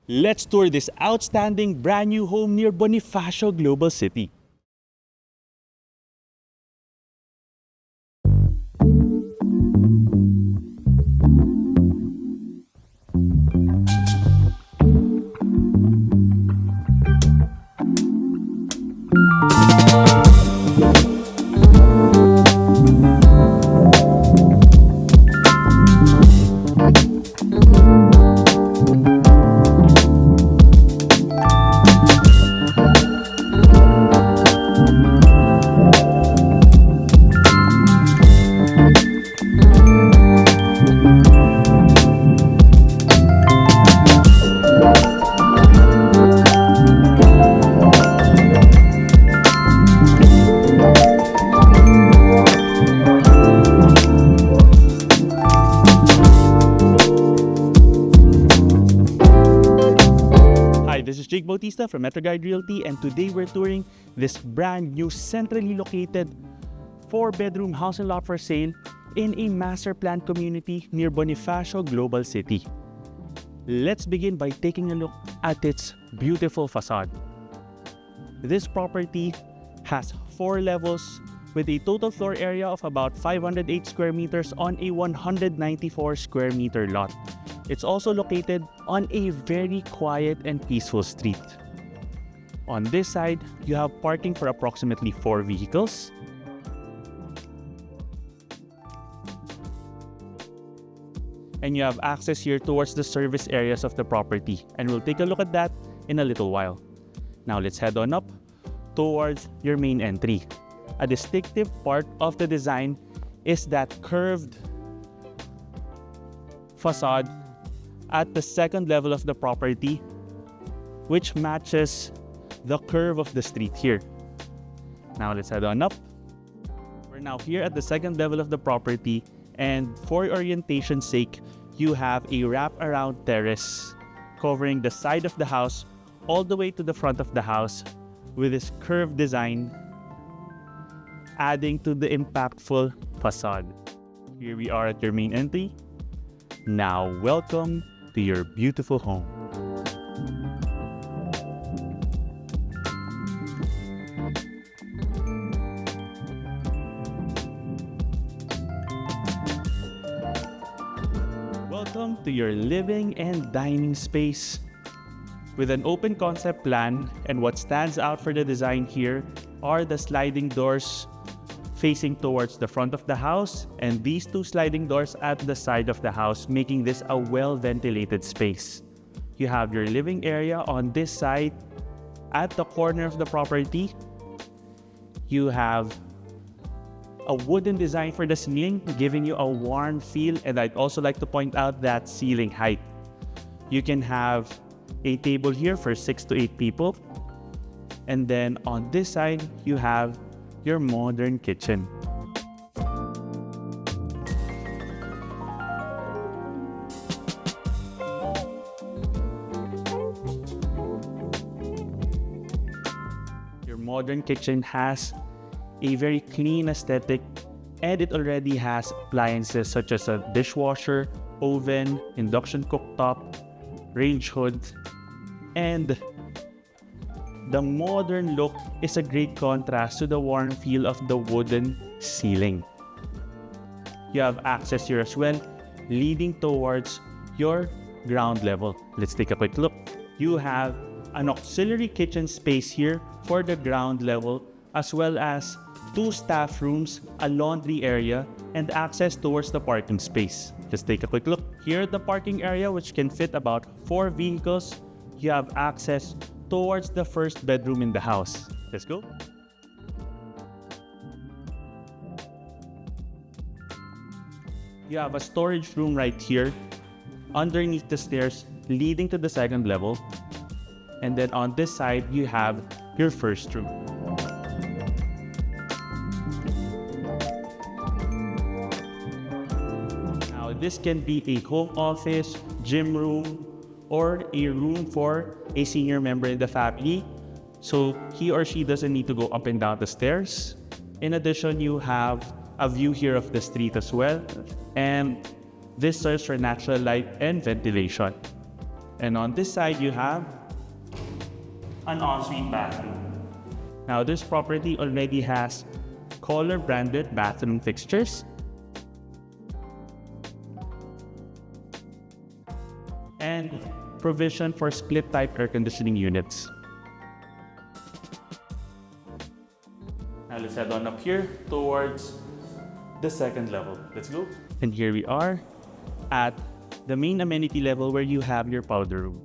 Let's tour this outstanding brand new home near Bonifacio Global City. Hi, this is Jake Bautista from MetroGuide Realty, and today we're touring this brand new centrally located 4-bedroom house and lot for sale in a master plan community near Bonifacio Global City. Let's begin by taking a look at its beautiful facade. This property has 4 levels with a total floor area of about 508 square meters on a 194 square meter lot. It's also located on a very quiet and peaceful street. On this side, you have parking for approximately 4 vehicles. And you have access here towards the service areas of the property, and we'll take a look at that in a little while. Now let's head on up towards your main entry. A distinctive part of the design is that curved facade at the second level of the property, which matches the curve of the street here. Now let's head on up. We're now here at the second level of the property, and for orientation's sake, you have a wrap-around terrace covering the side of the house all the way to the front of the house with this curved design, adding to the impactful facade. Here we are at your main entry. Now welcome to your beautiful home. Welcome to your living and dining space. With an open concept plan, and what stands out for the design here are the sliding doors facing towards the front of the house, and these 2 sliding doors at the side of the house, making this a well-ventilated space. You have your living area on this side. At the corner of the property, you have a wooden design for the ceiling, giving you a warm feel, and I'd also like to point out that ceiling height. You can have a table here for 6 to 8 people, and then on this side, you have your modern kitchen. Your modern kitchen has a very clean aesthetic, and it already has appliances such as a dishwasher, oven, induction cooktop, range hood, and the modern look is a great contrast to the warm feel of the wooden ceiling. You have access here as well, leading towards your ground level. Let's take a quick look. You have an auxiliary kitchen space here for the ground level, as well as 2 staff rooms, a laundry area, and access towards the parking space. Just take a quick look. Here at the parking area, which can fit about 4 vehicles, you have access towards the first bedroom in the house. Let's go. You have a storage room right here underneath the stairs leading to the second level. And then on this side, you have your first room. Now, this can be a home office, gym room, or a room for a senior member in the family, so he or she doesn't need to go up and down the stairs. In addition, you have a view here of the street as well, and this serves for natural light and ventilation. And on this side, you have an ensuite bathroom. Now, this property already has color-branded bathroom fixtures and provision for split-type air conditioning units. Now, let's head on up here towards the second level. Let's go. And here we are at the main amenity level where you have your powder room.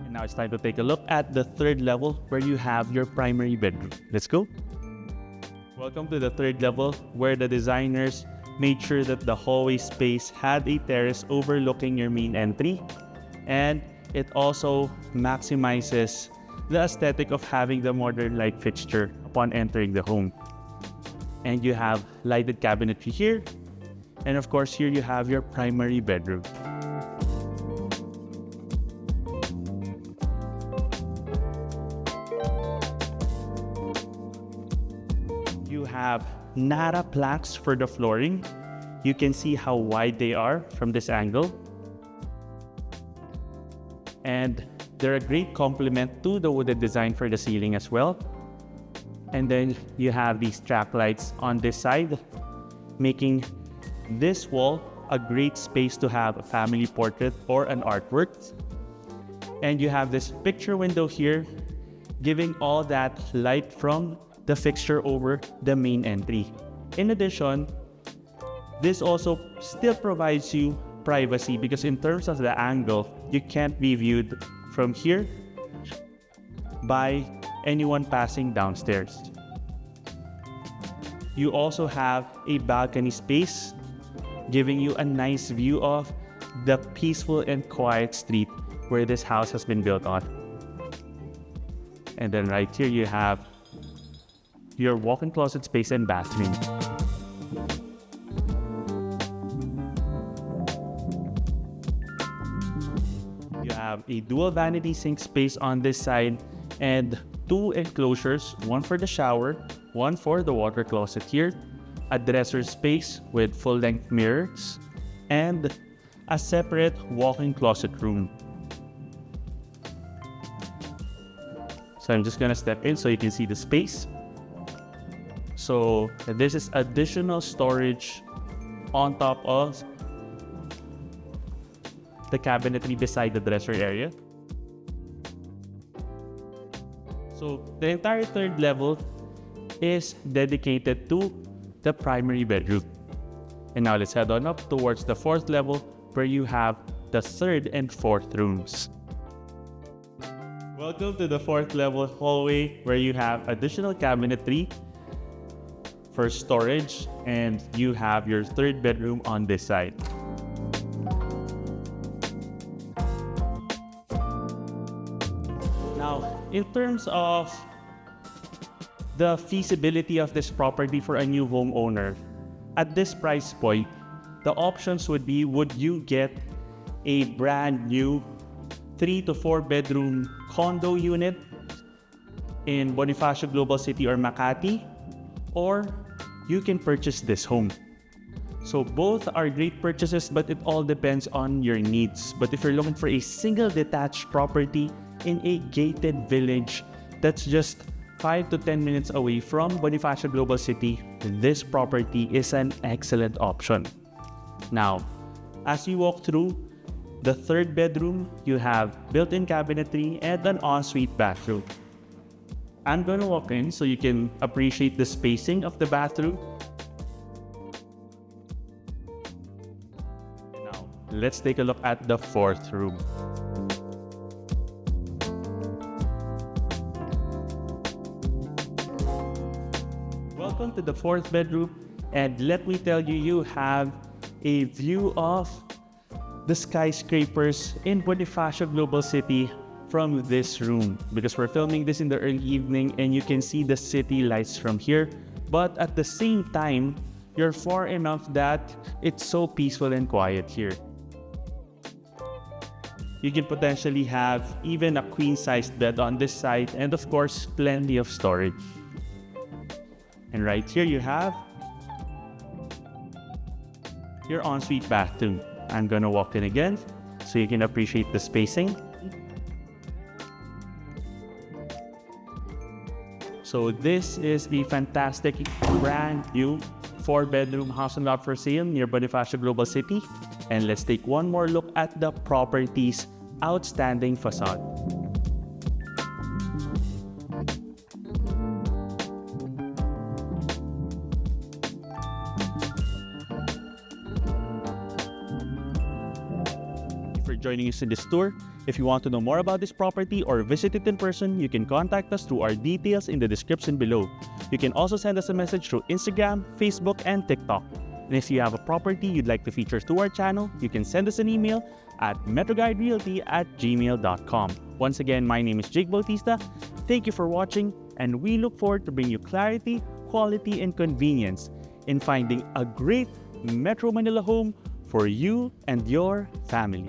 And now it's time to take a look at the third level where you have your primary bedroom. Let's go. Welcome to the third level where the designers made sure that the hallway space had a terrace overlooking your main entry, and it also maximizes the aesthetic of having the modern light fixture upon entering the home. And you have lighted cabinetry here, and of course here you have your primary bedroom. You have Nara planks for the flooring. You can see how wide they are from this angle. And they're a great complement to the wooded design for the ceiling as well. And then you have these track lights on this side, making this wall a great space to have a family portrait or an artwork. And you have this picture window here, giving all that light from the fixture over the main entry. In addition, this also still provides you privacy because in terms of the angle, you can't be viewed from here by anyone passing downstairs. You also have a balcony space, giving you a nice view of the peaceful and quiet street where this house has been built on. And then right here you have your walk-in closet space and bathroom. You have a dual vanity sink space on this side and two enclosures, one for the shower, one for the water closet here, a dresser space with full-length mirrors, and a separate walk-in closet room. So I'm just gonna step in so you can see the space. So this is additional storage on top of the cabinetry beside the dresser area. So the entire third level is dedicated to the primary bedroom. And now let's head on up towards the fourth level where you have the third and fourth rooms. Welcome to the fourth level hallway where you have additional cabinetry for storage, and you have your third bedroom on this side. Now, in terms of the feasibility of this property for a new homeowner, at this price point, the options would be, would you get a brand new 3 to 4 bedroom condo unit in Bonifacio Global City or Makati, or you can purchase this home. So both are great purchases, but it all depends on your needs. But if you're looking for a single detached property in a gated village that's just 5 to 10 minutes away from Bonifacio Global City, this property is an excellent option. Now, as you walk through the third bedroom, you have built-in cabinetry and an ensuite bathroom. I'm going to walk in so you can appreciate the spacing of the bathroom. Now, let's take a look at the fourth room. Welcome to the fourth bedroom, and let me tell you, you have a view of the skyscrapers in Bonifacio Global City from this room, because we're filming this in the early evening and you can see the city lights from here, but at the same time you're far enough that it's so peaceful and quiet here. You can potentially have even a queen-sized bed on this side, and of course plenty of storage. And right here you have your ensuite bathroom. I'm gonna walk in again so you can appreciate the spacing. So this is a fantastic brand new 4-bedroom house and lot for sale near Bonifacio Global City. And let's take one more look at the property's outstanding facade. For joining us in this tour. If you want to know more about this property or visit it in person, you can contact us through our details in the description below. You can also send us a message through Instagram, Facebook, and TikTok. And if you have a property you'd like to feature to our channel, you can send us an email at metroguiderealty@gmail.com. Once again, my name is Jake Bautista. Thank you for watching, and we look forward to bring you clarity, quality, and convenience in finding a great Metro Manila home for you and your family.